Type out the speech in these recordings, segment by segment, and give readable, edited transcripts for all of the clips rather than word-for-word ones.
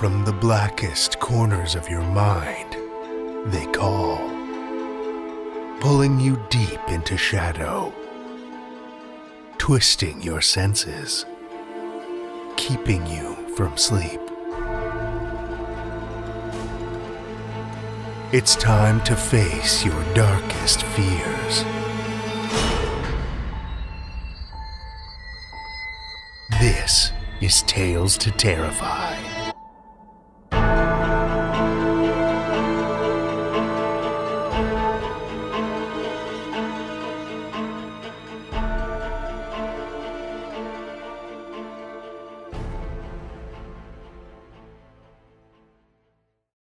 from the blackest corners of your mind, they call, pulling you deep into shadow, twisting your senses, keeping you from sleep. It's time to face your darkest fears. This is Tales to Terrify.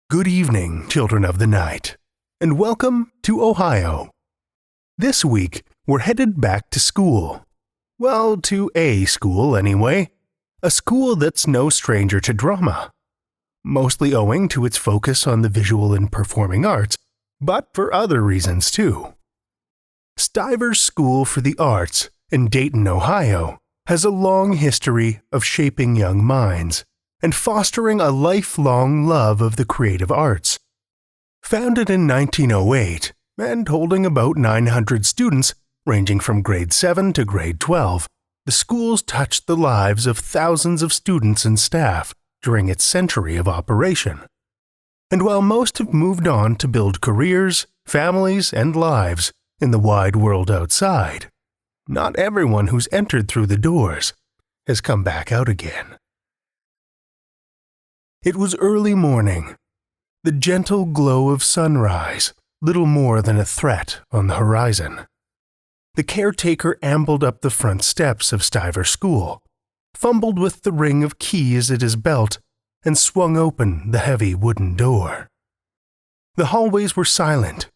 Good evening, children of the night, and welcome to Ohio. This week, we're headed back to school. Well, to a school anyway. A school that's no stranger to drama. Mostly owing to its focus on the visual and performing arts, but for other reasons too. Stivers School for the Arts in Dayton, Ohio, has a long history of shaping young minds and fostering a lifelong love of the creative arts. Founded in 1908 and holding about 900 students ranging from grade 7 to grade 12, the schools touched the lives of thousands of students and staff during its century of operation. And while most have moved on to build careers, families, and lives in the wide world outside, not everyone who's entered through the doors has come back out again. It was early morning, the gentle glow of sunrise, little more than a threat on the horizon. The caretaker ambled up the front steps of Stivers School, fumbled with the ring of keys at his belt, and swung open the heavy wooden door. The hallways were silent,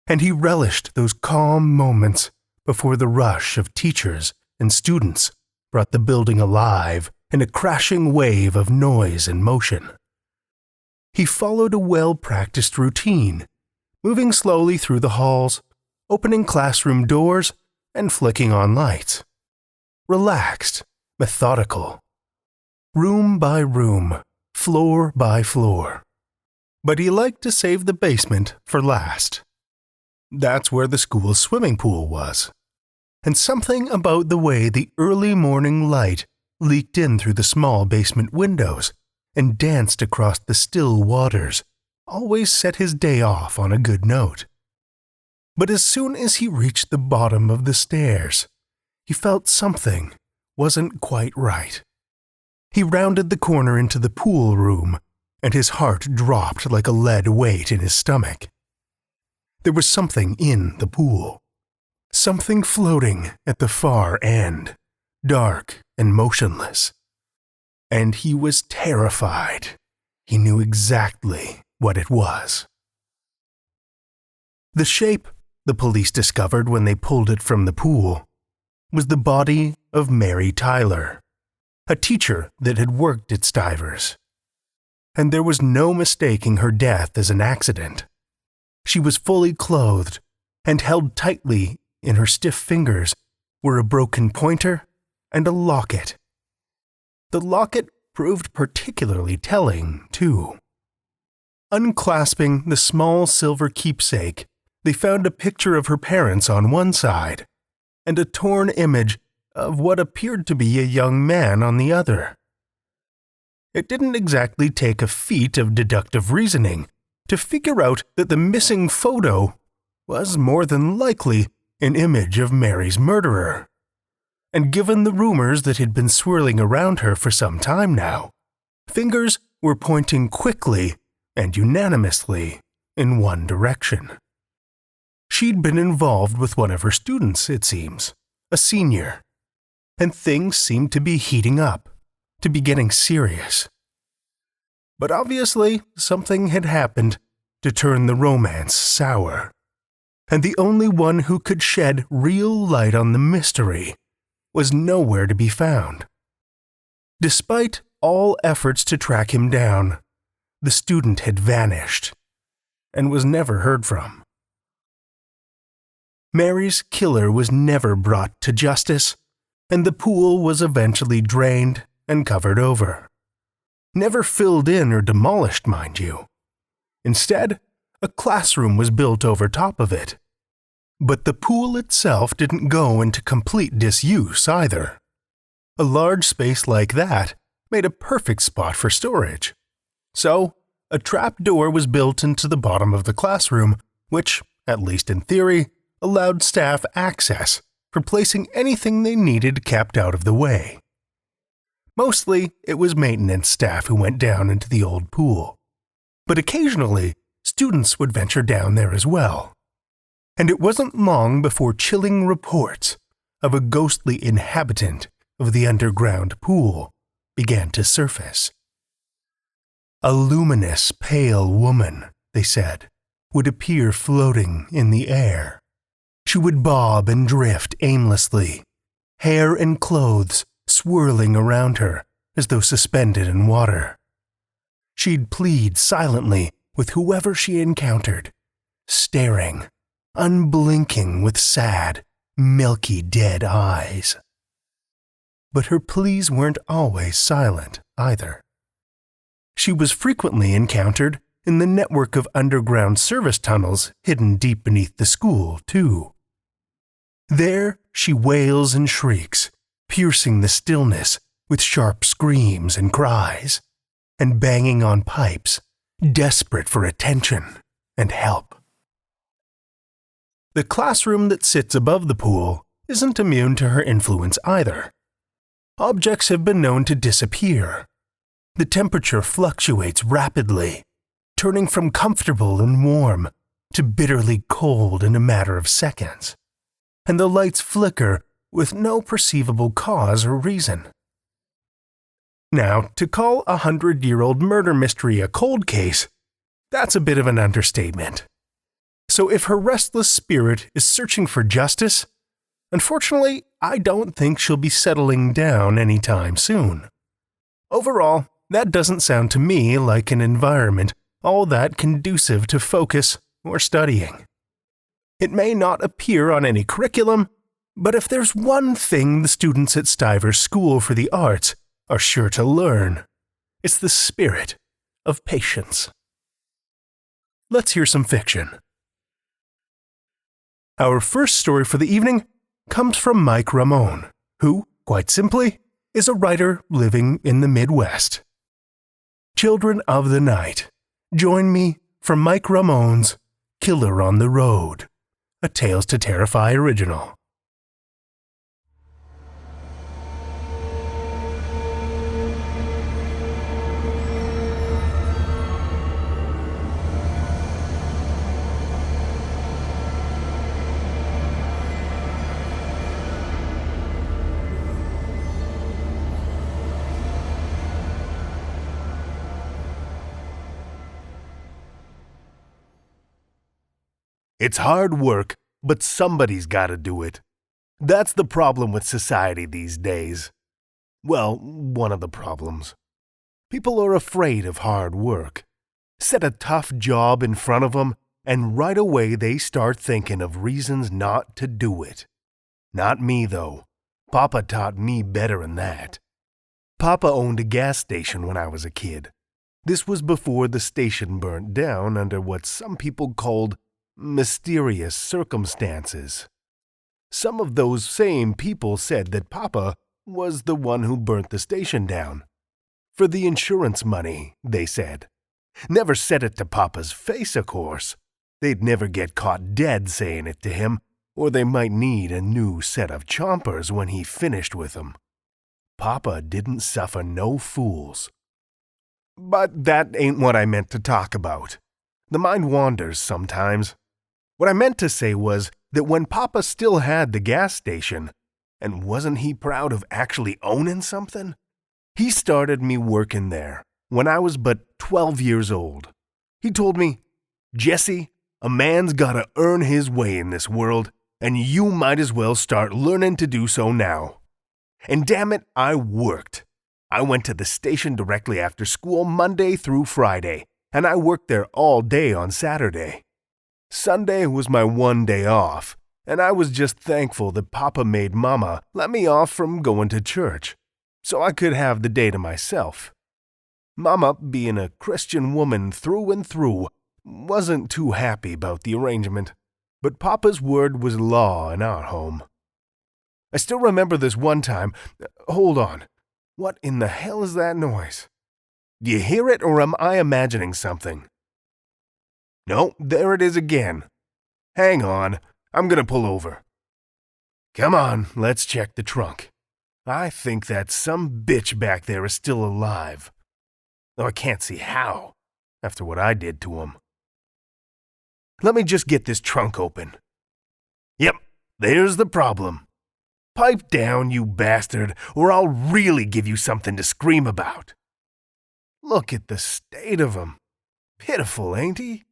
and he relished those calm moments before the rush of teachers and students brought the building alive in a crashing wave of noise and motion. He followed a well-practiced routine, moving slowly through the halls, opening classroom doors, and flicking on lights. Relaxed, methodical. Room by room, floor by floor. But he liked to save the basement for last. That's where the school's swimming pool was. And something about the way the early morning light leaked in through the small basement windows and danced across the still waters always set his day off on a good note. But as soon as he reached the bottom of the stairs, he felt something wasn't quite right. He rounded the corner into the pool room, and his heart dropped like a lead weight in his stomach. There was something in the pool. Something floating at the far end, dark and motionless. And he was terrified. He knew exactly what it was. The shape, the police discovered when they pulled it from the pool, was the body of Mary Tyler, a teacher that had worked at Stivers. And there was no mistaking her death as an accident. She was fully clothed, and held tightly in her stiff fingers were a broken pointer and a locket. The locket proved particularly telling, too. Unclasping the small silver keepsake, they found a picture of her parents on one side, and a torn image of what appeared to be a young man on the other. It didn't exactly take a feat of deductive reasoning to figure out that the missing photo was more than likely an image of Mary's murderer. And given the rumors that had been swirling around her for some time now, fingers were pointing quickly and unanimously in one direction. She'd been involved with one of her students, it seems, a senior, and things seemed to be heating up, to be getting serious. But obviously, something had happened to turn the romance sour, and the only one who could shed real light on the mystery was nowhere to be found. Despite all efforts to track him down, the student had vanished and was never heard from. Mary's killer was never brought to justice, and the pool was eventually drained and covered over. Never filled in or demolished, mind you. Instead, a classroom was built over top of it. But the pool itself didn't go into complete disuse either. A large space like that made a perfect spot for storage. So, a trap door was built into the bottom of the classroom, which, at least in theory, allowed staff access for placing anything they needed kept out of the way. Mostly, it was maintenance staff who went down into the old pool. But occasionally, students would venture down there as well. And it wasn't long before chilling reports of a ghostly inhabitant of the underground pool began to surface. A luminous, pale woman, they said, would appear floating in the air. She would bob and drift aimlessly, hair and clothes swirling around her as though suspended in water. She'd plead silently with whoever she encountered, staring, unblinking with sad, milky dead eyes. But her pleas weren't always silent either. She was frequently encountered in the network of underground service tunnels hidden deep beneath the school, too. There she wails and shrieks, piercing the stillness with sharp screams and cries, and banging on pipes, desperate for attention and help. The classroom that sits above the pool isn't immune to her influence either. Objects have been known to disappear. The temperature fluctuates rapidly, turning from comfortable and warm to bitterly cold in a matter of seconds, and the lights flicker with no perceivable cause or reason. Now, to call a 100-year-old murder mystery a cold case, that's a bit of an understatement. So if her restless spirit is searching for justice, unfortunately, I don't think she'll be settling down anytime soon. Overall, that doesn't sound to me like an environment all that conducive to focus or studying. It may not appear on any curriculum, but if there's one thing the students at Stivers School for the Arts are sure to learn, it's the spirit of patience. Let's hear some fiction. Our first story for the evening comes from Mike Ramon, who, quite simply, is a writer living in the Midwest. Children of the Night, join me for Mike Ramon's Killer on the Road, a Tales to Terrify original. It's hard work, but somebody's got to do it. That's the problem with society these days. Well, one of the problems. People are afraid of hard work. Set a tough job in front of them, and right away they start thinking of reasons not to do it. Not me, though. Papa taught me better than that. Papa owned a gas station when I was a kid. This was before the station burnt down under what some people called mysterious circumstances. Some of those same people said that Papa was the one who burnt the station down. For the insurance money, they said. Never said it to Papa's face, of course. They'd never get caught dead saying it to him, or they might need a new set of chompers when he finished with them. Papa didn't suffer no fools. But that ain't what I meant to talk about. The mind wanders sometimes. What I meant to say was that when Papa still had the gas station, and wasn't he proud of actually owning something? He started me working there when I was but 12 years old. He told me, "Jesse, a man's gotta earn his way in this world, and you might as well start learning to do so now." And damn it, I worked. I went to the station directly after school Monday through Friday, and I worked there all day on Saturday. Sunday was my one day off, and I was just thankful that Papa made Mama let me off from going to church, so I could have the day to myself. Mama, being a Christian woman through and through, wasn't too happy about the arrangement, but Papa's word was law in our home. I still remember this one time. Hold on. What in the hell is that noise? Do you hear it, or am I imagining something? No, there it is again. Hang on, I'm gonna pull over. Come on, let's check the trunk. I think that some bitch back there is still alive. Though I can't see how, after what I did to him. Let me just get this trunk open. Yep, there's the problem. Pipe down, you bastard, or I'll really give you something to scream about. Look at the state of him. Pitiful, ain't he?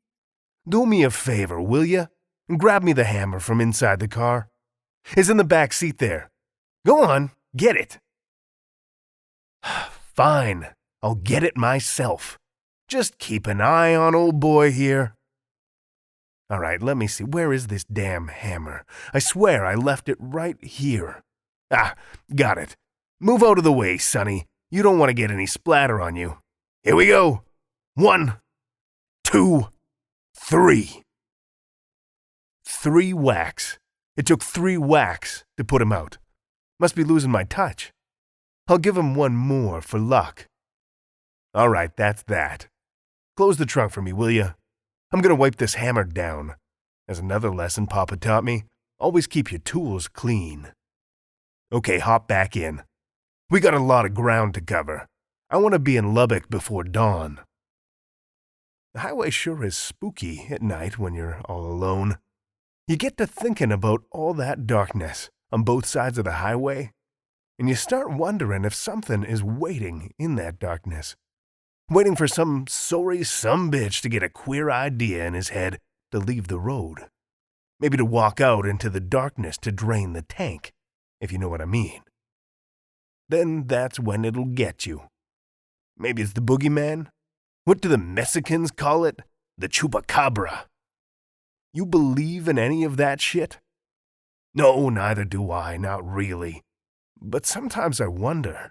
Do me a favor, will ya? And grab me the hammer from inside the car. It's in the back seat there. Go on, get it. Fine, I'll get it myself. Just keep an eye on old boy here. All right, let me see. Where is this damn hammer? I swear I left it right here. Ah, got it. Move out of the way, Sonny. You don't want to get any splatter on you. Here we go. 1, 2, 3. 3 whacks. It took 3 whacks to put him out. Must be losing my touch. I'll give him one more for luck. All right, that's that. Close the trunk for me, will ya? I'm gonna wipe this hammer down. As another lesson Papa taught me, always keep your tools clean. Okay, hop back in. We got a lot of ground to cover. I want to be in Lubbock before dawn. The highway sure is spooky at night when you're all alone. You get to thinking about all that darkness on both sides of the highway, and you start wondering if something is waiting in that darkness. Waiting for some sorry sumbitch to get a queer idea in his head to leave the road. Maybe to walk out into the darkness to drain the tank, if you know what I mean. Then that's when it'll get you. Maybe it's the boogeyman? What do the Mexicans call it? The chupacabra. You believe in any of that shit? No, neither do I, not really. But sometimes I wonder.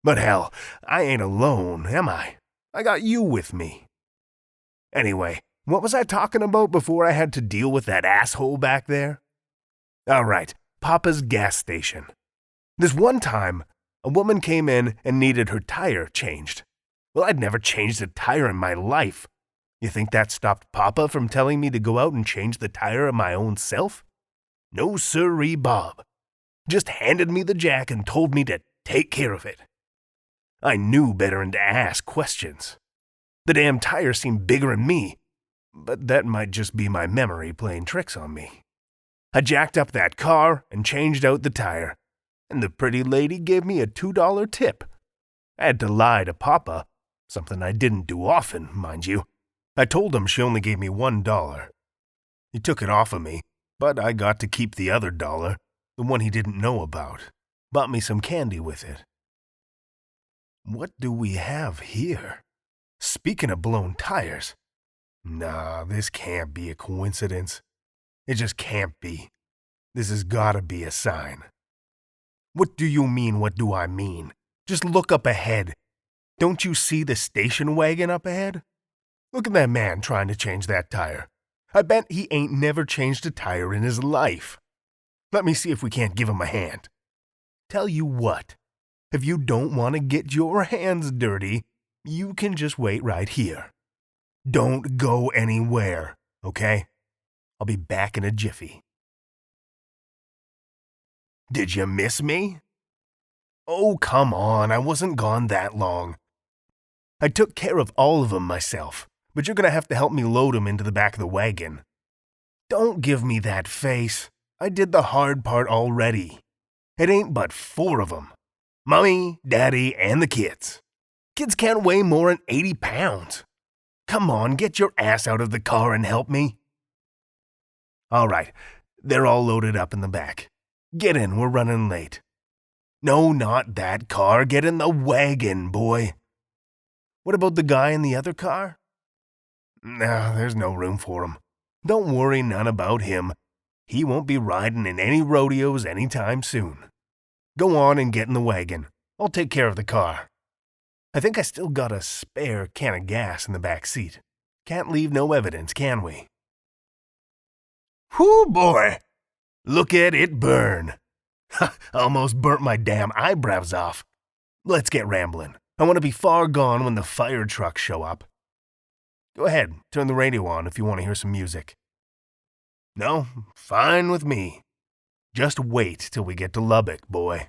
But hell, I ain't alone, am I? I got you with me. Anyway, what was I talking about before I had to deal with that asshole back there? All right, Papa's gas station. This one time, a woman came in and needed her tire changed. Well, I'd never changed a tire in my life. You think that stopped Papa from telling me to go out and change the tire of my own self? No sirree, Bob. Just handed me the jack and told me to take care of it. I knew better than to ask questions. The damn tire seemed bigger than me, but that might just be my memory playing tricks on me. I jacked up that car and changed out the tire, and the pretty lady gave me a $2 tip. I had to lie to Papa, something I didn't do often, mind you. I told him she only gave me $1. He took it off of me, but I got to keep the other $1, the one he didn't know about. Bought me some candy with it. What do we have here? Speaking of blown tires. Nah, this can't be a coincidence. It just can't be. This has gotta be a sign. What do you mean, what do I mean? Just look up ahead. Don't you see the station wagon up ahead? Look at that man trying to change that tire. I bet he ain't never changed a tire in his life. Let me see if we can't give him a hand. Tell you what, if you don't want to get your hands dirty, you can just wait right here. Don't go anywhere, okay? I'll be back in a jiffy. Did you miss me? Oh, come on, I wasn't gone that long. I took care of all of them myself, but you're gonna have to help me load them into the back of the wagon. Don't give me that face. I did the hard part already. It ain't but 4 of them. Mommy, Daddy, and the kids. Kids can't weigh more than 80 pounds. Come on, get your ass out of the car and help me. All right, they're all loaded up in the back. Get in, we're running late. No, not that car. Get in the wagon, boy. What about the guy in the other car? No, there's no room for him. Don't worry none about him. He won't be riding in any rodeos anytime soon. Go on and get in the wagon. I'll take care of the car. I think I still got a spare can of gas in the back seat. Can't leave no evidence, can we? Whew, boy! Look at it burn. Almost burnt my damn eyebrows off. Let's get rambling. I want to be far gone when the fire trucks show up. Go ahead, turn the radio on if you want to hear some music. No, fine with me. Just wait till we get to Lubbock, boy.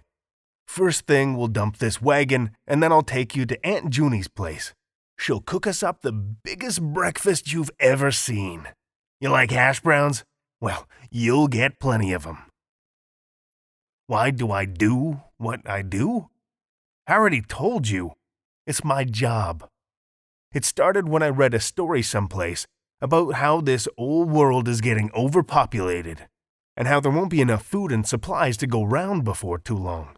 First thing, we'll dump this wagon, and then I'll take you to Aunt Junie's place. She'll cook us up the biggest breakfast you've ever seen. You like hash browns? Well, you'll get plenty of them. Why do I do what I do? I already told you. It's my job. It started when I read a story someplace about how this old world is getting overpopulated and how there won't be enough food and supplies to go round before too long.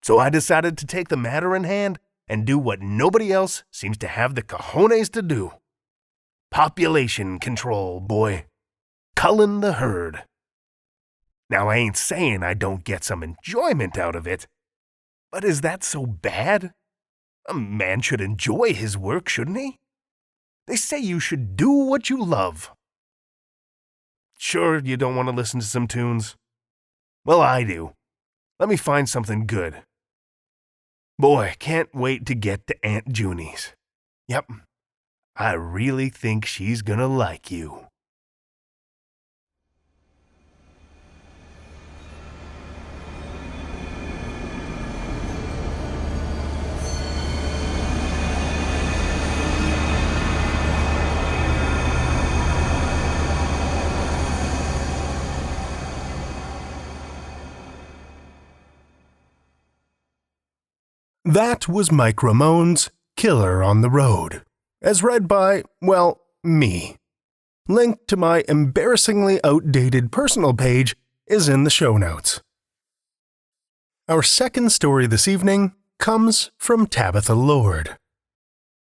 So I decided to take the matter in hand and do what nobody else seems to have the cojones to do. Population control, boy. Culling the herd. Now, I ain't saying I don't get some enjoyment out of it, but is that so bad? A man should enjoy his work, shouldn't he? They say you should do what you love. Sure, you don't want to listen to some tunes? Well, I do. Let me find something good. Boy, can't wait to get to Aunt Junie's. Yep, I really think she's gonna like you. That was Mike Ramon's Killer on the Road, as read by, well, me. Link to my embarrassingly outdated personal page is in the show notes. Our second story this evening comes from Tabitha Lord.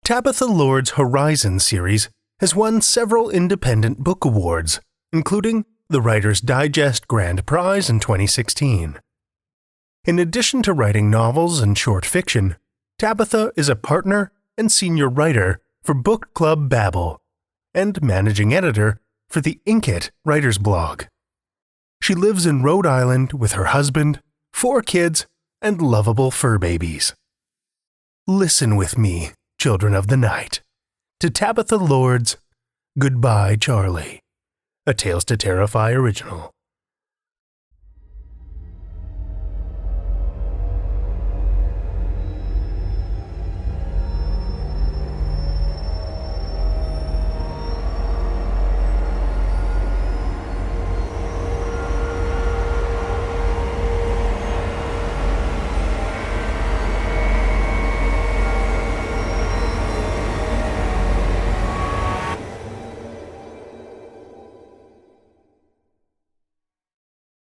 Tabitha Lord's Horizon series has won several independent book awards, including the Writer's Digest Grand Prize in 2016. In addition to writing novels and short fiction, Tabitha is a partner and senior writer for Book Club Babel and managing editor for the Inkit writer's blog. She lives in Rhode Island with her husband, 4 kids, and lovable fur babies. Listen with me, children of the night, to Tabitha Lord's Goodbye, Charlie, a Tales to Terrify original.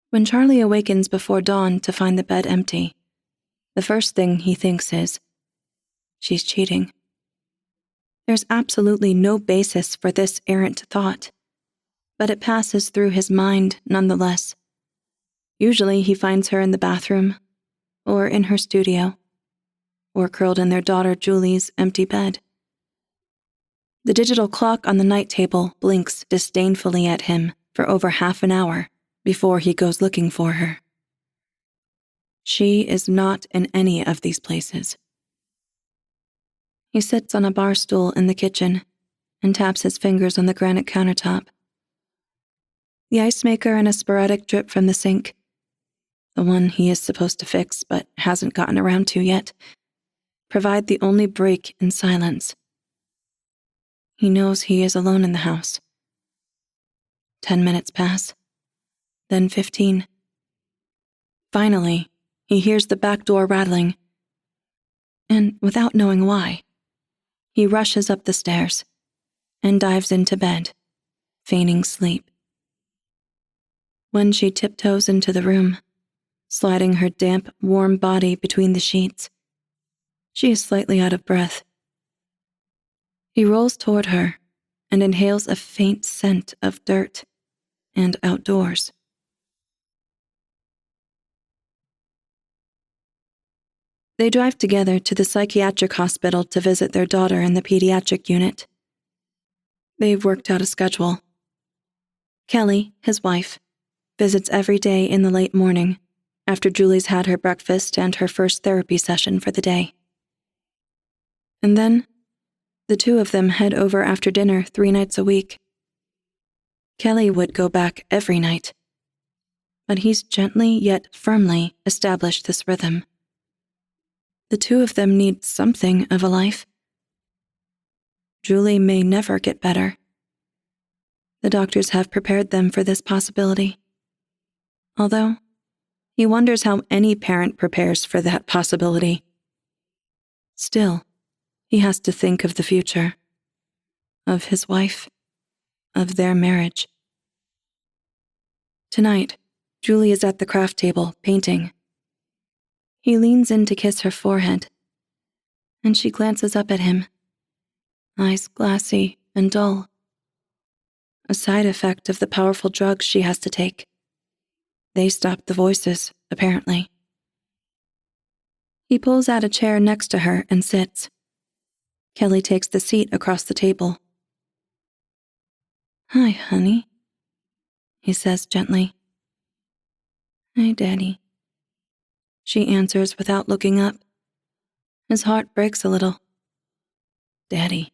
When Charlie awakens before dawn to find the bed empty, the first thing he thinks is, she's cheating. There's absolutely no basis for this errant thought, but it passes through his mind nonetheless. Usually he finds her in the bathroom, or in her studio, or curled in their daughter Julie's empty bed. The digital clock on the night table blinks disdainfully at him for over half an hour before he goes looking for her. She is not in any of these places. He sits on a bar stool in the kitchen and taps his fingers on the granite countertop. The ice maker and a sporadic drip from the sink, the one he is supposed to fix but hasn't gotten around to yet, provide the only break in silence. He knows he is alone in the house. 10 minutes pass. Then 15. Finally, he hears the back door rattling, and without knowing why, he rushes up the stairs and dives into bed, feigning sleep. When she tiptoes into the room, sliding her damp, warm body between the sheets, she is slightly out of breath. He rolls toward her and inhales a faint scent of dirt and outdoors. They drive together to the psychiatric hospital to visit their daughter in the pediatric unit. They've worked out a schedule. Kelly, his wife, visits every day in the late morning, after Julie's had her breakfast and her first therapy session for the day. And then, the two of them head over after dinner 3 nights a week. Kelly would go back every night, but he's gently yet firmly established this rhythm. The two of them need something of a life. Julie may never get better. The doctors have prepared them for this possibility. Although, he wonders how any parent prepares for that possibility. Still, he has to think of the future, of his wife, of their marriage. Tonight, Julie is at the craft table, painting. He leans in to kiss her forehead, and she glances up at him, eyes glassy and dull. A side effect of the powerful drugs she has to take. They stop the voices, apparently. He pulls out a chair next to her and sits. Kelly takes the seat across the table. "Hi, honey," he says gently. "Hi, Daddy." She answers without looking up. His heart breaks a little. "Daddy."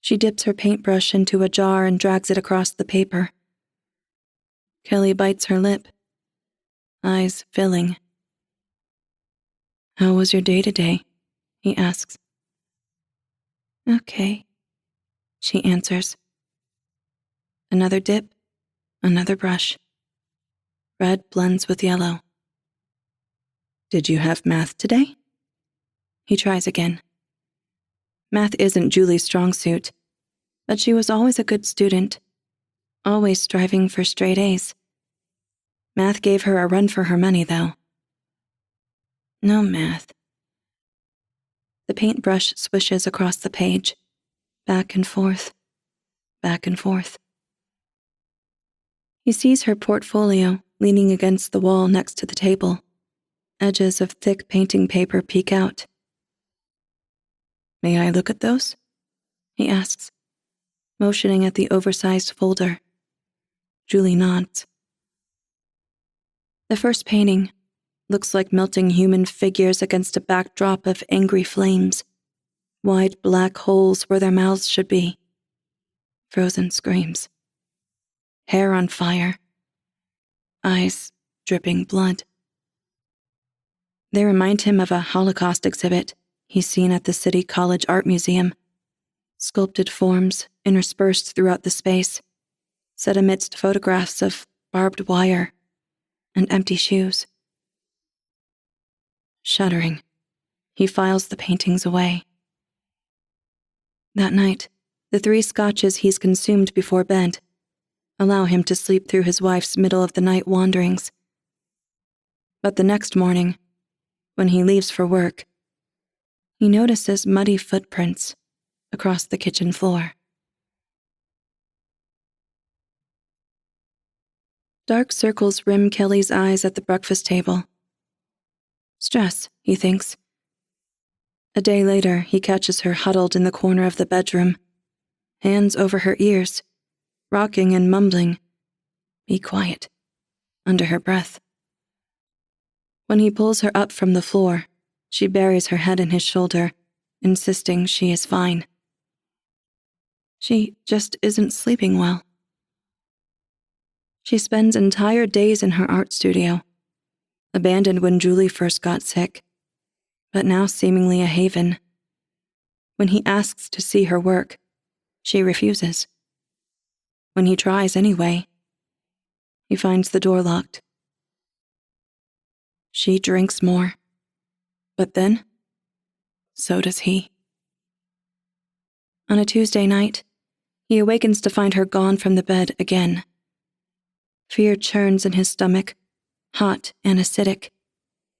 She dips her paintbrush into a jar and drags it across the paper. Kelly bites her lip, eyes filling. "How was your day today?" he asks. "Okay," she answers. Another dip, another brush. Red blends with yellow. "Did you have math today?" He tries again. Math isn't Julie's strong suit, but she was always a good student, always striving for straight A's. Math gave her a run for her money, though. "No math." The paintbrush swishes across the page, back and forth, back and forth. He sees her portfolio leaning against the wall next to the table. Edges of thick painting paper peek out. "May I look at those?" he asks, motioning at the oversized folder. Julie nods. The first painting looks like melting human figures against a backdrop of angry flames, wide black holes where their mouths should be, frozen screams, hair on fire, eyes dripping blood. They remind him of a Holocaust exhibit he's seen at the City College Art Museum. Sculpted forms interspersed throughout the space, set amidst photographs of barbed wire and empty shoes. Shuddering, he files the paintings away. That night, the 3 scotches he's consumed before bed allow him to sleep through his wife's middle-of-the-night wanderings. But the next morning, when he leaves for work, he notices muddy footprints across the kitchen floor. Dark circles rim Kelly's eyes at the breakfast table. Stress, he thinks. A day later, he catches her huddled in the corner of the bedroom, hands over her ears, rocking and mumbling, "Be quiet," under her breath. When he pulls her up from the floor, she buries her head in his shoulder, insisting she is fine. She just isn't sleeping well. She spends entire days in her art studio, abandoned when Julie first got sick, but now seemingly a haven. When he asks to see her work, she refuses. When he tries anyway, he finds the door locked. She drinks more, but then, so does he. On a Tuesday night, he awakens to find her gone from the bed again. Fear churns in his stomach, hot and acidic,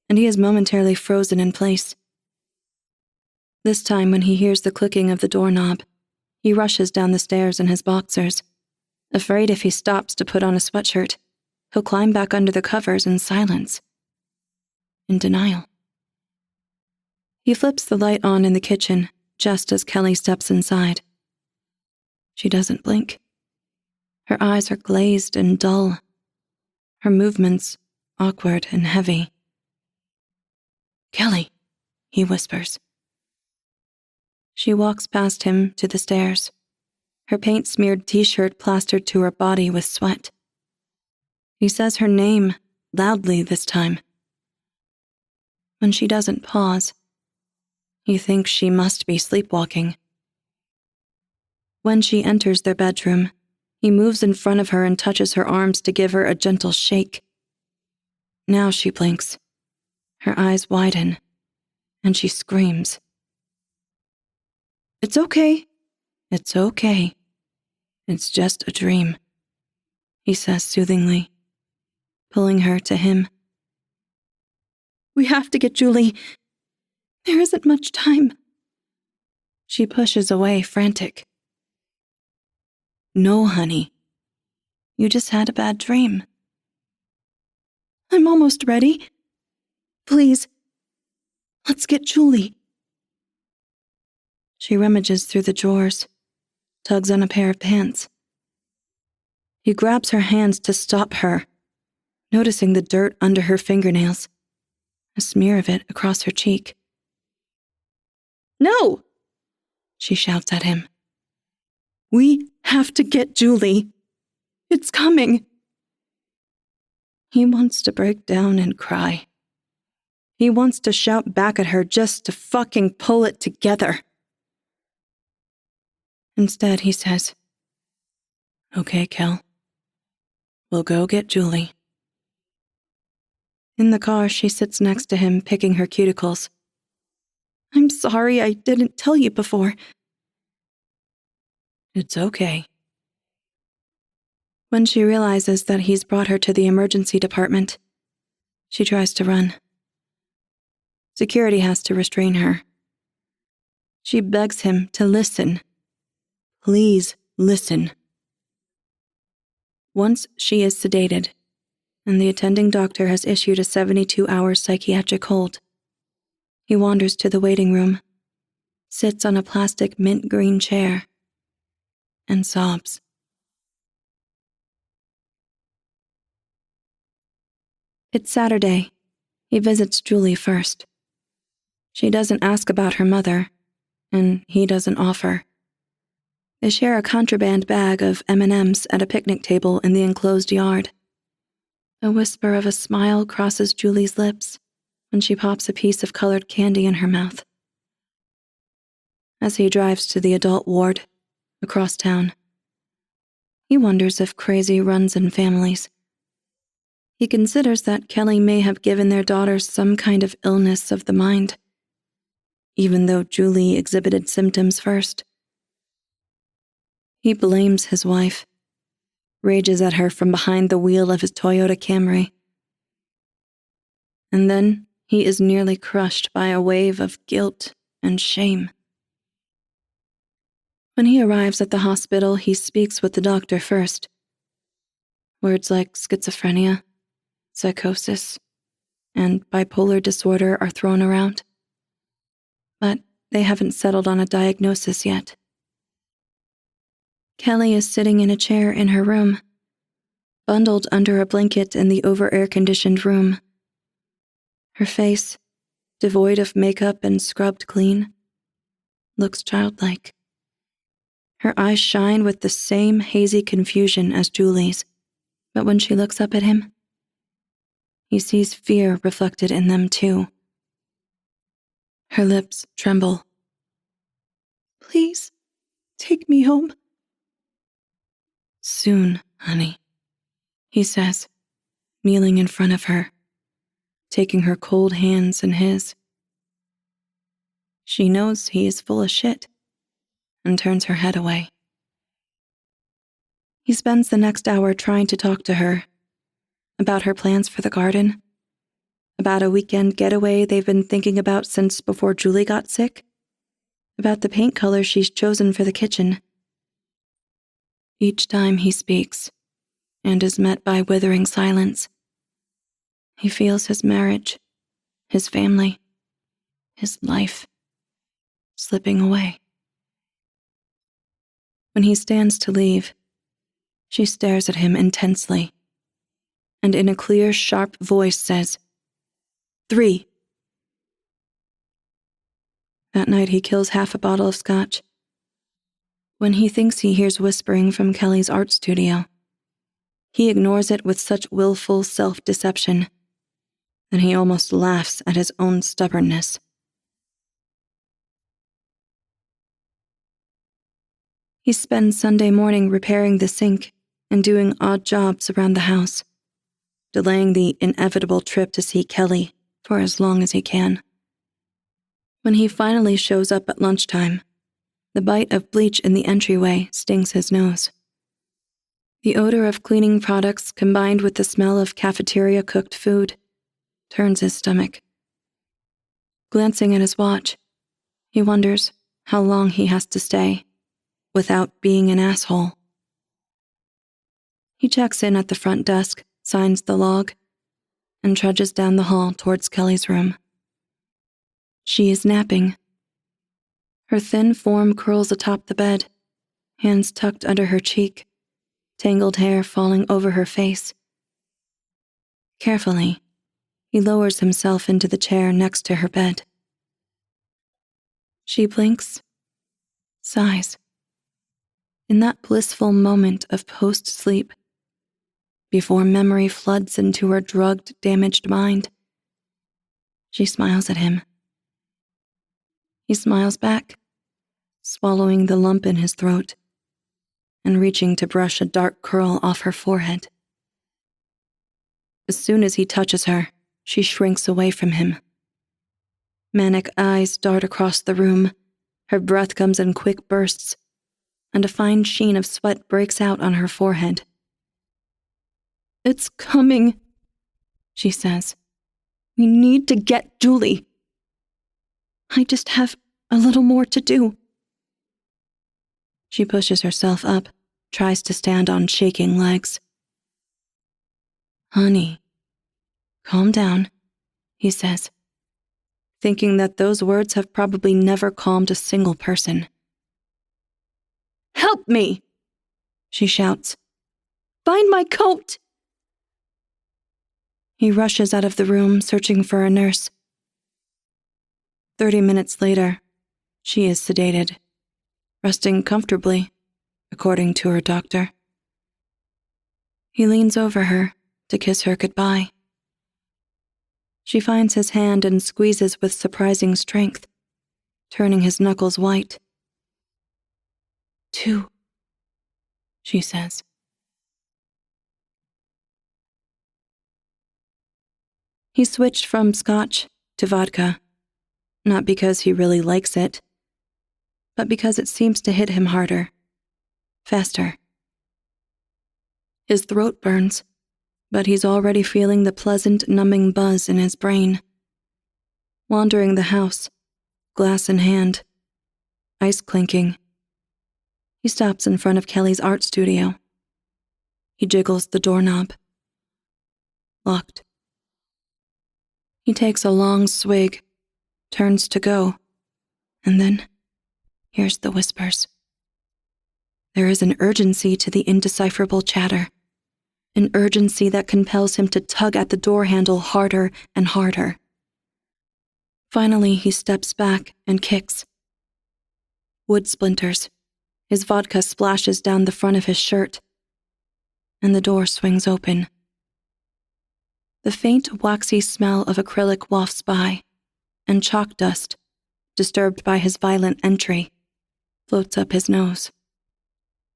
and he is momentarily frozen in place. This time, when he hears the clicking of the doorknob, he rushes down the stairs in his boxers, afraid if he stops to put on a sweatshirt, he'll climb back under the covers in silence. In denial. He flips the light on in the kitchen just as Kelly steps inside. She doesn't blink. Her eyes are glazed and dull. Her movements awkward and heavy. "Kelly," he whispers. She walks past him to the stairs, her paint-smeared t-shirt plastered to her body with sweat. He says her name, loudly this time. When she doesn't pause, he thinks she must be sleepwalking. When she enters their bedroom, he moves in front of her and touches her arms to give her a gentle shake. Now she blinks. Her eyes widen, and she screams. "It's okay. It's okay. It's just a dream," he says soothingly, pulling her to him. "We have to get Julie. There isn't much time." She pushes away, frantic. "No, honey. You just had a bad dream." "I'm almost ready. Please, let's get Julie." She rummages through the drawers, tugs on a pair of pants. He grabs her hands to stop her, noticing the dirt under her fingernails, a smear of it across her cheek. "No!" she shouts at him. "We have to get Julie. It's coming." He wants to break down and cry. He wants to shout back at her just to fucking pull it together. Instead, he says, "Okay, Kel. We'll go get Julie." In the car, she sits next to him, picking her cuticles. "I'm sorry I didn't tell you before." "It's okay." When she realizes that he's brought her to the emergency department, she tries to run. Security has to restrain her. She begs him to listen. Please listen. Once she is sedated, and the attending doctor has issued a 72-hour psychiatric hold, he wanders to the waiting room, sits on a plastic mint green chair, and sobs. It's Saturday. He visits Julie first. She doesn't ask about her mother, and he doesn't offer. They share a contraband bag of M&Ms at a picnic table in the enclosed yard. A whisper of a smile crosses Julie's lips when she pops a piece of colored candy in her mouth. As he drives to the adult ward, across town, he wonders if crazy runs in families. He considers that Kelly may have given their daughters some kind of illness of the mind, even though Julie exhibited symptoms first. He blames his wife, rages at her from behind the wheel of his Toyota Camry. And then he is nearly crushed by a wave of guilt and shame. When he arrives at the hospital, he speaks with the doctor first. Words like schizophrenia, psychosis, and bipolar disorder are thrown around. But they haven't settled on a diagnosis yet. Kelly is sitting in a chair in her room, bundled under a blanket in the over-air-conditioned room. Her face, devoid of makeup and scrubbed clean, looks childlike. Her eyes shine with the same hazy confusion as Julie's, but when she looks up at him, he sees fear reflected in them too. Her lips tremble. "Please, take me home." "Soon, honey," he says, kneeling in front of her, taking her cold hands in his. She knows he is full of shit and turns her head away. He spends the next hour trying to talk to her about her plans for the garden, about a weekend getaway they've been thinking about since before Julie got sick, about the paint color she's chosen for the kitchen. Each time he speaks, and is met by withering silence, he feels his marriage, his family, his life, slipping away. When he stands to leave, she stares at him intensely, and in a clear, sharp voice says, 3. That night he kills half a bottle of scotch. When he thinks he hears whispering from Kelly's art studio, he ignores it with such willful self-deception that he almost laughs at his own stubbornness. He spends Sunday morning repairing the sink and doing odd jobs around the house, delaying the inevitable trip to see Kelly for as long as he can. When he finally shows up at lunchtime, the bite of bleach in the entryway stings his nose. The odor of cleaning products combined with the smell of cafeteria-cooked food turns his stomach. Glancing at his watch, he wonders how long he has to stay without being an asshole. He checks in at the front desk, signs the log, and trudges down the hall towards Kelly's room. She is napping. Her thin form curls atop the bed, hands tucked under her cheek, tangled hair falling over her face. Carefully, he lowers himself into the chair next to her bed. She blinks, sighs. In that blissful moment of post-sleep, before memory floods into her drugged, damaged mind, she smiles at him. He smiles back, swallowing the lump in his throat and reaching to brush a dark curl off her forehead. As soon as he touches her, she shrinks away from him. Manic eyes dart across the room, her breath comes in quick bursts, and a fine sheen of sweat breaks out on her forehead. "It's coming," she says. "We need to get Julie. I just have a little more to do." She pushes herself up, tries to stand on shaking legs. "Honey, calm down," he says, thinking that those words have probably never calmed a single person. "Help me!" she shouts. "Find my coat!" He rushes out of the room, searching for a nurse. 30 minutes later, she is sedated, resting comfortably, according to her doctor. He leans over her to kiss her goodbye. She finds his hand and squeezes with surprising strength, turning his knuckles white. 2, she says. He switched from scotch to vodka, not because he really likes it, but because it seems to hit him harder, faster. His throat burns, but he's already feeling the pleasant, numbing buzz in his brain. Wandering the house, glass in hand, ice clinking, he stops in front of Kelly's art studio. He jiggles the doorknob. Locked. He takes a long swig, turns to go, and then hears the whispers. There is an urgency to the indecipherable chatter, an urgency that compels him to tug at the door handle harder and harder. Finally, he steps back and kicks. Wood splinters. His vodka splashes down the front of his shirt, and the door swings open. The faint, waxy smell of acrylic wafts by, and chalk dust, disturbed by his violent entry, floats up his nose.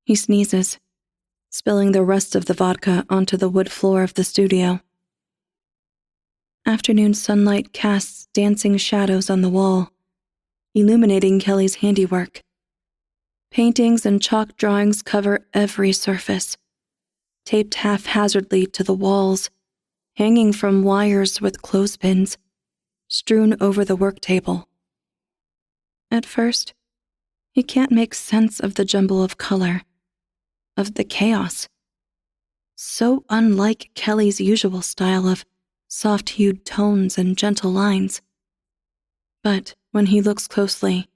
He sneezes, spilling the rest of the vodka onto the wood floor of the studio. Afternoon sunlight casts dancing shadows on the wall, illuminating Kelly's handiwork. Paintings and chalk drawings cover every surface, taped haphazardly to the walls, hanging from wires with clothespins, strewn over the work table. At first, he can't make sense of the jumble of color, of the chaos. So unlike Kelly's usual style of soft-hued tones and gentle lines. But when he looks closely,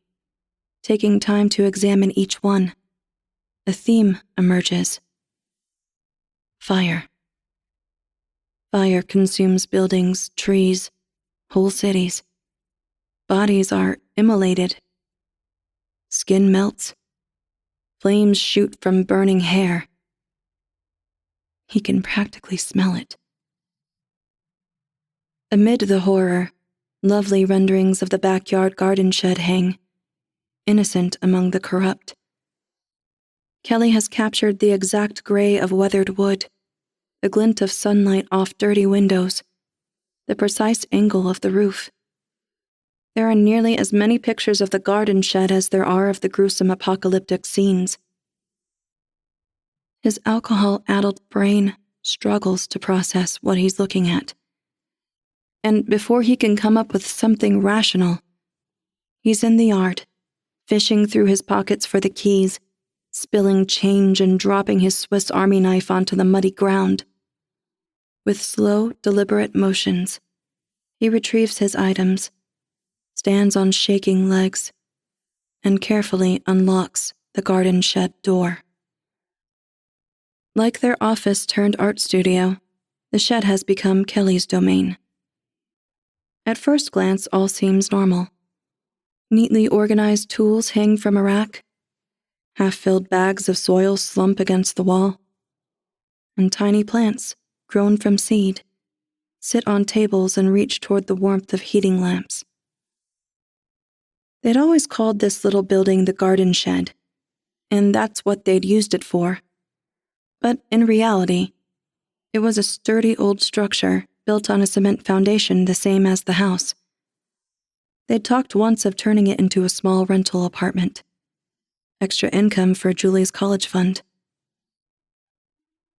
taking time to examine each one, a theme emerges. Fire. Fire consumes buildings, trees, whole cities. Bodies are immolated. Skin melts. Flames shoot from burning hair. He can practically smell it. Amid the horror, lovely renderings of the backyard garden shed hang, innocent among the corrupt. Kelly has captured the exact gray of weathered wood, the glint of sunlight off dirty windows, the precise angle of the roof. There are nearly as many pictures of the garden shed as there are of the gruesome apocalyptic scenes. His alcohol-addled brain struggles to process what he's looking at. And before he can come up with something rational, he's in the yard, fishing through his pockets for the keys, spilling change and dropping his Swiss Army knife onto the muddy ground. With slow, deliberate motions, he retrieves his items, stands on shaking legs, and carefully unlocks the garden shed door. Like their office-turned-art studio, the shed has become Kelly's domain. At first glance, all seems normal. Neatly organized tools hang from a rack, half-filled bags of soil slump against the wall, and tiny plants, grown from seed, sit on tables and reach toward the warmth of heating lamps. They'd always called this little building the garden shed, and that's what they'd used it for. But in reality, it was a sturdy old structure built on a cement foundation the same as the house. They'd talked once of turning it into a small rental apartment. Extra income for Julie's college fund.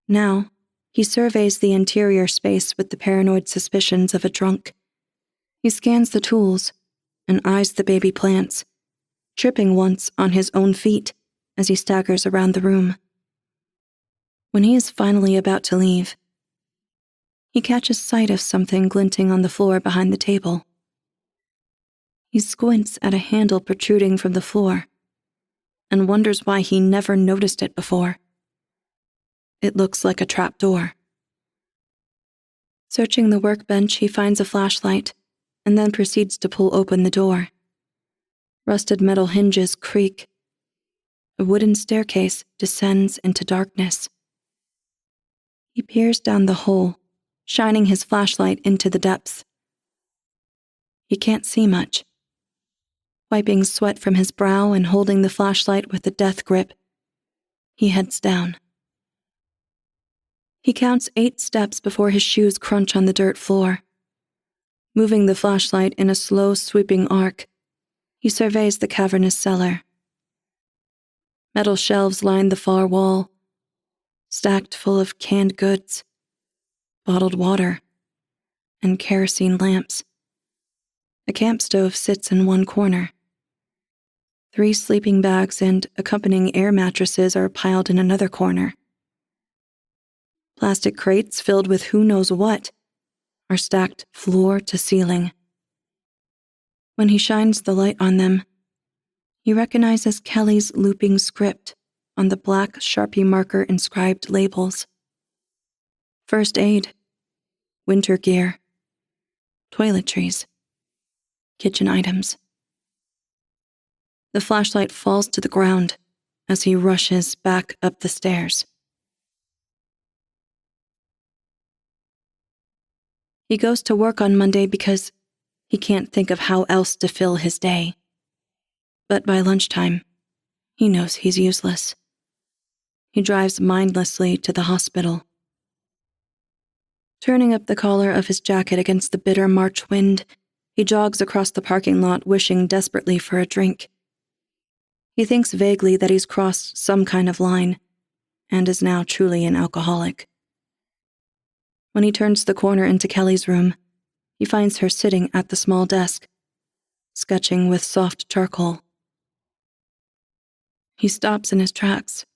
Now, he surveys the interior space with the paranoid suspicions of a drunk. He scans the tools and eyes the baby plants, tripping once on his own feet as he staggers around the room. When he is finally about to leave, he catches sight of something glinting on the floor behind the table. He squints at a handle protruding from the floor and wonders why he never noticed it before. It looks like a trap door. Searching the workbench, he finds a flashlight and then proceeds to pull open the door. Rusted metal hinges creak. A wooden staircase descends into darkness. He peers down the hole, shining his flashlight into the depths. He can't see much. Wiping sweat from his brow and holding the flashlight with a death grip, he heads down. He counts 8 steps before his shoes crunch on the dirt floor. Moving the flashlight in a slow, sweeping arc, he surveys the cavernous cellar. Metal shelves line the far wall, stacked full of canned goods, bottled water, and kerosene lamps. A camp stove sits in one corner. 3 sleeping bags and accompanying air mattresses are piled in another corner. Plastic crates filled with who knows what are stacked floor to ceiling. When he shines the light on them, he recognizes Kelly's looping script on the black Sharpie marker inscribed labels. First aid, winter gear, toiletries, kitchen items. The flashlight falls to the ground as he rushes back up the stairs. He goes to work on Monday because he can't think of how else to fill his day. But by lunchtime, he knows he's useless. He drives mindlessly to the hospital. Turning up the collar of his jacket against the bitter March wind, he jogs across the parking lot wishing desperately for a drink. He thinks vaguely that he's crossed some kind of line and is now truly an alcoholic. When he turns the corner into Kelly's room, he finds her sitting at the small desk, sketching with soft charcoal. He stops in his tracks,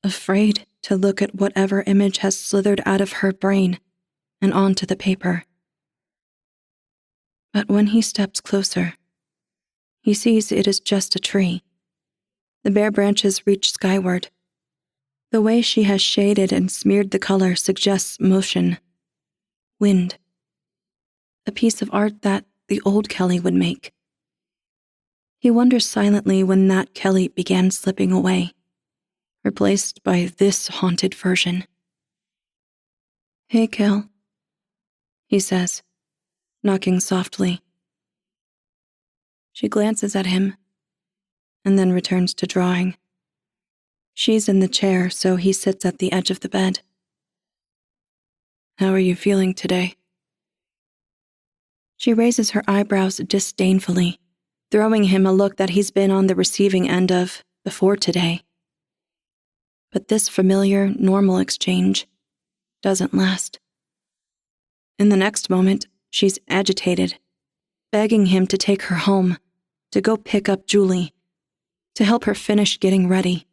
afraid to look at whatever image has slithered out of her brain and onto the paper. But when he steps closer, he sees it is just a tree. The bare branches reach skyward. The way she has shaded and smeared the color suggests motion, wind, a piece of art that the old Kelly would make. He wonders silently when that Kelly began slipping away, replaced by this haunted version. "Hey, Kel," he says, knocking softly. She glances at him, and then returns to drawing. She's in the chair, so he sits at the edge of the bed. "How are you feeling today?" She raises her eyebrows disdainfully, throwing him a look that he's been on the receiving end of before today. But this familiar, normal exchange doesn't last. In the next moment, she's agitated, begging him to take her home, to go pick up Julie, to help her finish getting ready.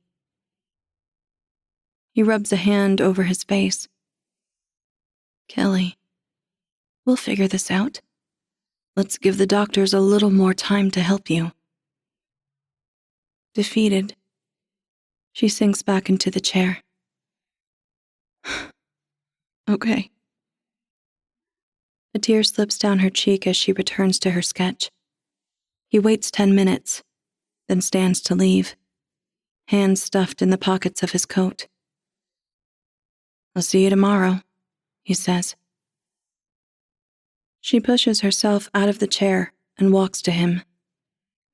He rubs a hand over his face. "Kelly, we'll figure this out. Let's give the doctors a little more time to help you." Defeated, she sinks back into the chair. "Okay." A tear slips down her cheek as she returns to her sketch. He waits 10 minutes, then stands to leave, hands stuffed in the pockets of his coat. "I'll see you tomorrow," he says. She pushes herself out of the chair and walks to him.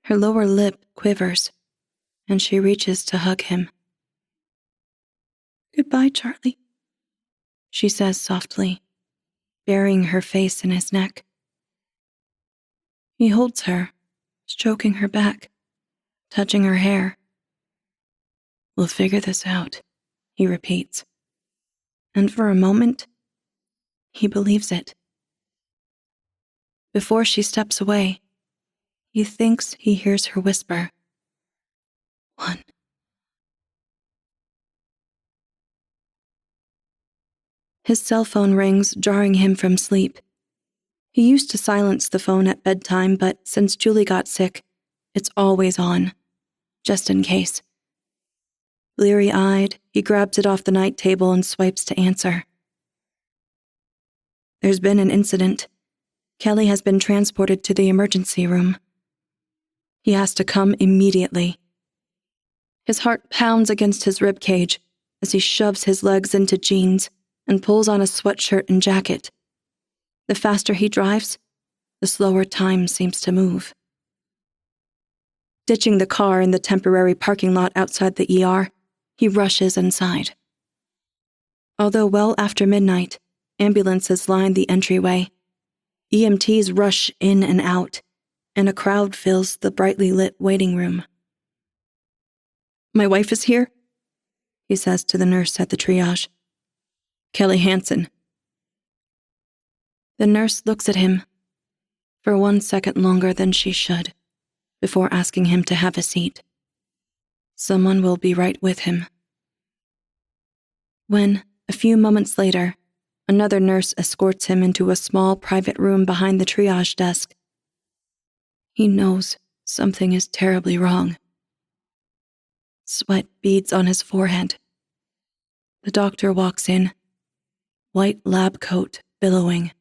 Her lower lip quivers, and she reaches to hug him. "Goodbye, Charlie," she says softly, burying her face in his neck. He holds her, stroking her back, touching her hair. "We'll figure this out," he repeats. And for a moment, he believes it. Before she steps away, he thinks he hears her whisper, "One." His cell phone rings, jarring him from sleep. He used to silence the phone at bedtime, but since Julie got sick, it's always on, just in case. Bleary-eyed, he grabs it off the night table and swipes to answer. There's been an incident. Kelly has been transported to the emergency room. He has to come immediately. His heart pounds against his ribcage as he shoves his legs into jeans and pulls on a sweatshirt and jacket. The faster he drives, the slower time seems to move. Ditching the car in the temporary parking lot outside the ER, he rushes inside. Although well after midnight, ambulances line the entryway. EMTs rush in and out, and a crowd fills the brightly lit waiting room. "My wife is here," he says to the nurse at the triage. "Kelly Hansen." The nurse looks at him for 1 second longer than she should, before asking him to have a seat. Someone will be right with him. When, a few moments later, another nurse escorts him into a small private room behind the triage desk, he knows something is terribly wrong. Sweat beads on his forehead. The doctor walks in, white lab coat billowing.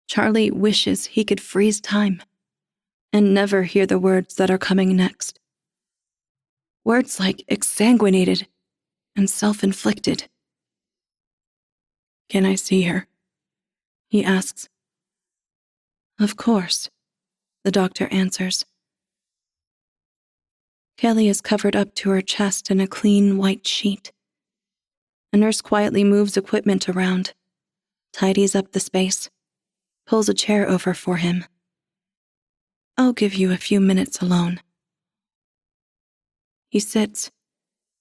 Charlie wishes he could freeze time and never hear the words that are coming next. Words like exsanguinated and self-inflicted. "Can I see her?" he asks. "Of course," the doctor answers. Kelly is covered up to her chest in a clean white sheet. A nurse quietly moves equipment around, tidies up the space, pulls a chair over for him. "I'll give you a few minutes alone." He sits,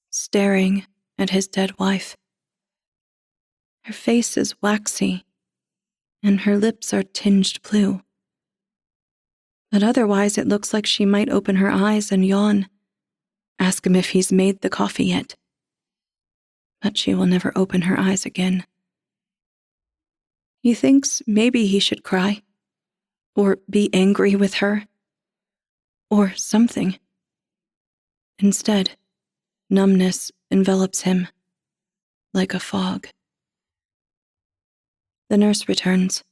staring at his dead wife. Her face is waxy, and her lips are tinged blue. But otherwise it looks like she might open her eyes and yawn, ask him if he's made the coffee yet. But she will never open her eyes again. He thinks maybe he should cry, or be angry with her, or something. Instead, numbness envelops him like a fog. The nurse returns.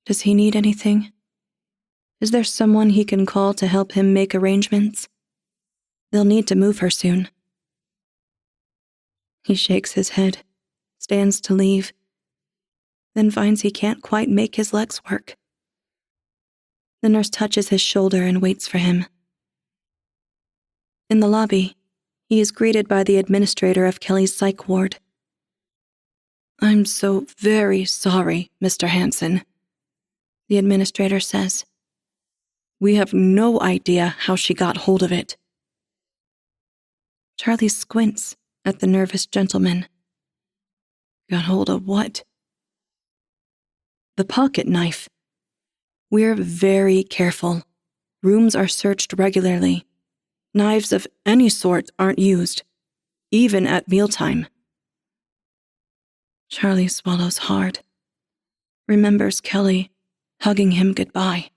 Does he need anything? Is there someone he can call to help him make arrangements? They'll need to move her soon. He shakes his head, stands to leave, then finds he can't quite make his legs work. The nurse touches his shoulder and waits for him. In the lobby, he is greeted by the administrator of Kelly's psych ward. "I'm so very sorry, Mr. Hansen," the administrator says. "We have no idea how she got hold of it." Charlie squints at the nervous gentleman. "Got hold of what?" "The pocket knife. We're very careful. Rooms are searched regularly. Knives of any sort aren't used, even at mealtime." Charlie swallows hard, remembers Kelly hugging him goodbye.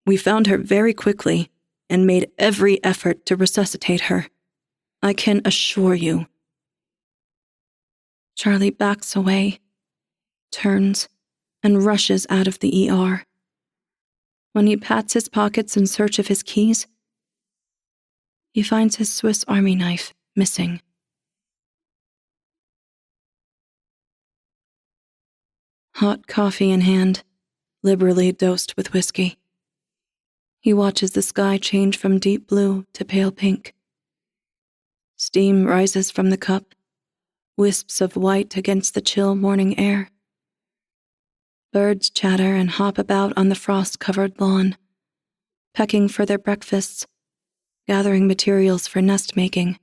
"We found her very quickly and made every effort to resuscitate her. I can assure you." Charlie backs away, turns, and rushes out of the ER. When he pats his pockets in search of his keys, he finds his Swiss Army knife missing. Hot coffee in hand, liberally dosed with whiskey. He watches the sky change from deep blue to pale pink. Steam rises from the cup, wisps of white against the chill morning air. Birds chatter and hop about on the frost-covered lawn, pecking for their breakfasts, gathering materials for nest-making.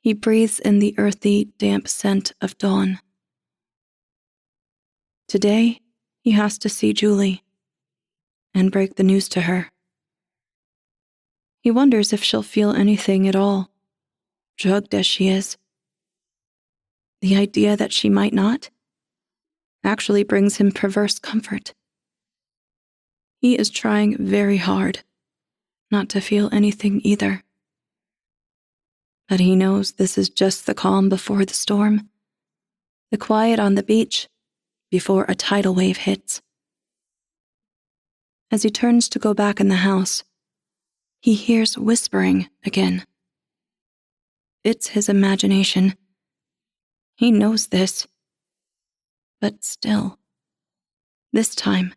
He breathes in the earthy, damp scent of dawn. Today, he has to see Julie and break the news to her. He wonders if she'll feel anything at all, drugged as she is. The idea that she might not actually brings him perverse comfort. He is trying very hard not to feel anything either. But he knows this is just the calm before the storm, the quiet on the beach before a tidal wave hits. As he turns to go back in the house, he hears whispering again. It's his imagination. He knows this. But still, this time,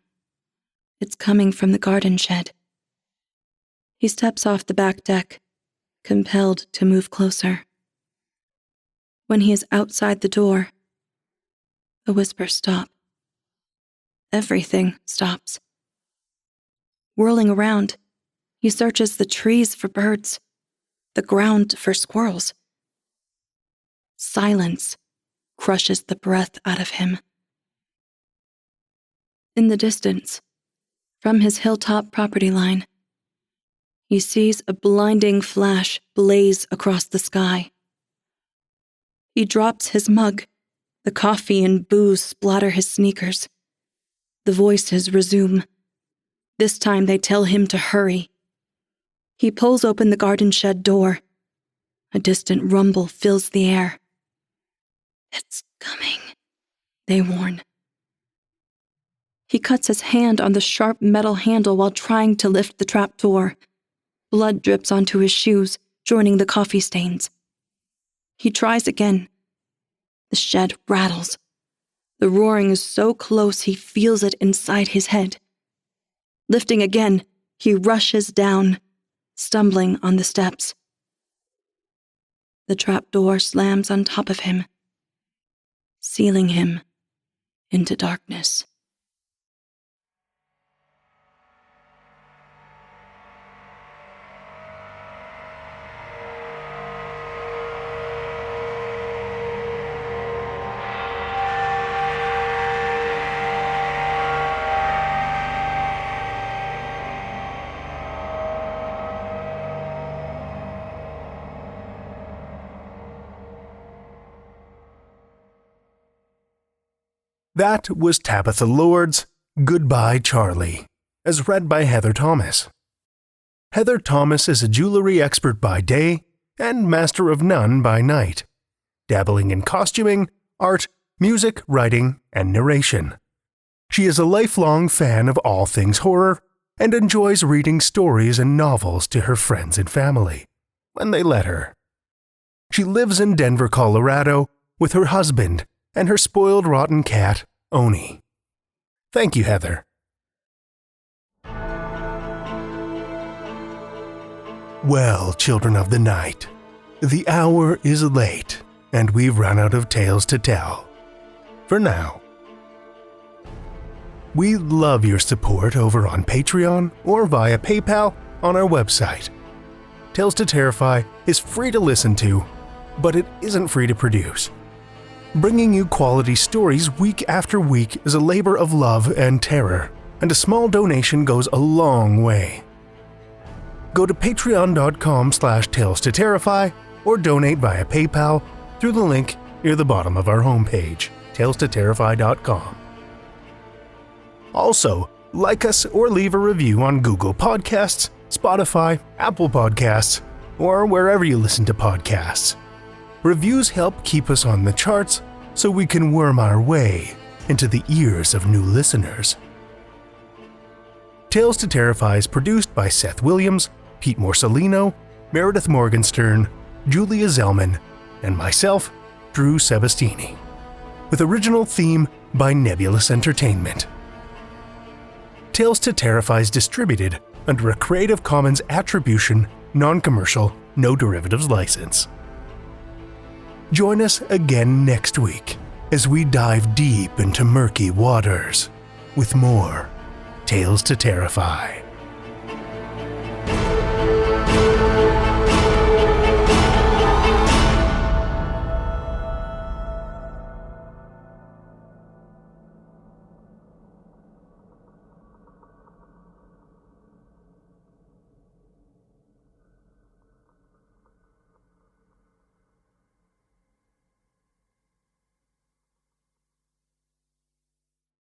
it's coming from the garden shed. He steps off the back deck, compelled to move closer. When he is outside the door, the whispers stop. Everything stops. Whirling around, he searches the trees for birds, the ground for squirrels. Silence crushes the breath out of him. In the distance, from his hilltop property line, he sees a blinding flash blaze across the sky. He drops his mug. The coffee and booze splatter his sneakers. The voices resume. This time they tell him to hurry. He pulls open the garden shed door. A distant rumble fills the air. "It's coming," they warn. He cuts his hand on the sharp metal handle while trying to lift the trap door. Blood drips onto his shoes, joining the coffee stains. He tries again. The shed rattles. The roaring is so close he feels it inside his head. Lifting again, he rushes down, stumbling on the steps. The trap door slams on top of him, sealing him into darkness. That was Tabitha Lord's Goodbye, Charlie, as read by Heather Thomas. Heather Thomas is a jewelry expert by day and master of none by night, dabbling in costuming, art, music, writing, and narration. She is a lifelong fan of all things horror and enjoys reading stories and novels to her friends and family, when they let her. She lives in Denver, Colorado, with her husband and her spoiled rotten cat, Oni. Thank you, Heather. Well, children of the night, the hour is late, and we've run out of tales to tell. For now. We love your support over on Patreon or via PayPal on our website. Tales to Terrify is free to listen to, but it isn't free to produce. Bringing you quality stories week after week is a labor of love and terror, and a small donation goes a long way. Go to patreon.com/Tales to Terrify or donate via PayPal through the link near the bottom of our homepage, talestoterrify.com. Also, like us or leave a review on Google Podcasts, Spotify, Apple Podcasts, or wherever you listen to podcasts. Reviews help keep us on the charts so we can worm our way into the ears of new listeners. Tales to Terrify is produced by Seth Williams, Pete Morcellino, Meredith Morgenstern, Julia Zellman, and myself, Drew Sebesteny, with original theme by Nebulus Entertainment. Tales to Terrify is distributed under a Creative Commons Attribution, Non-Commercial, No Derivatives license. Join us again next week as we dive deep into murky waters with more Tales to Terrify.